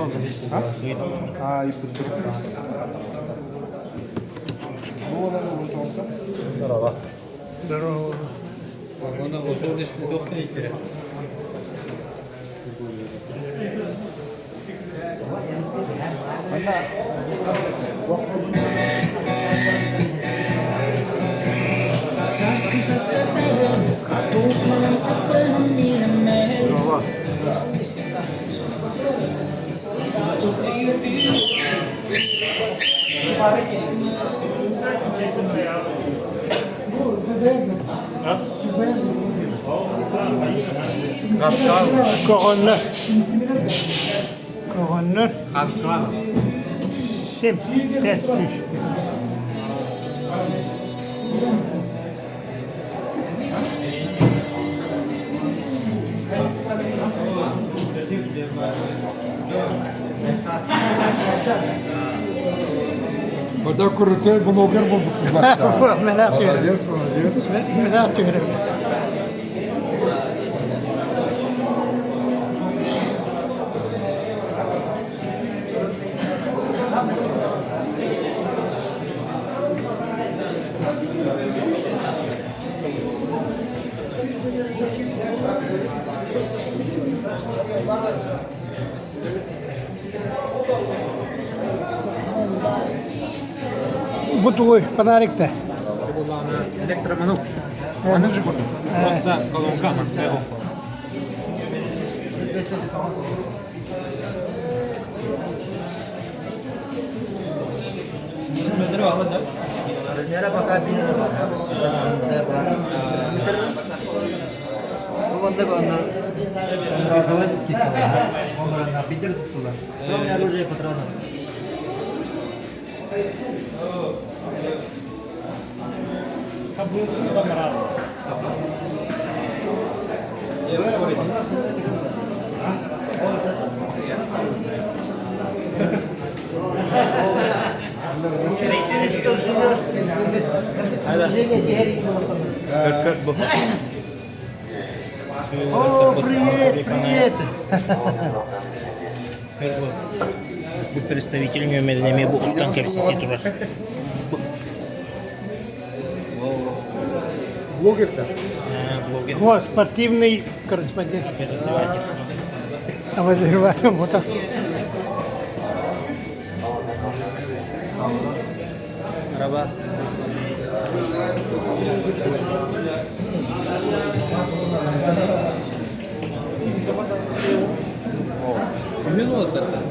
Ha, iplik. Bu ona ne olur tonka? Merhaba. Onda o sordu işte doktor ilk Koronlar. Koronlar. Kaldı kılan. Şimdi test düş. Hoca kurutuyor, blogger bulmuşsun bak ya. Ben atıyorum. Diyor sonra diyor. Ben atıyorum. Bu твой фонарик-то. Це була на електроманук. Манук же буде. Просто колонка на його. Размера пока bilmiyorum. Bu banda onlar разовать скидка. Onlar на Питер tuttular. Кроме оружия и патронов. Кырк bu. О, привет, привет. Bu представитель Нью-Медлеми, bu ustan kapsiti turar. Блогер-то. Блогер, Вот, спортивный корреспондент. обозреватель. Обозреватель. Вот так. Araba. Emin ol zaten.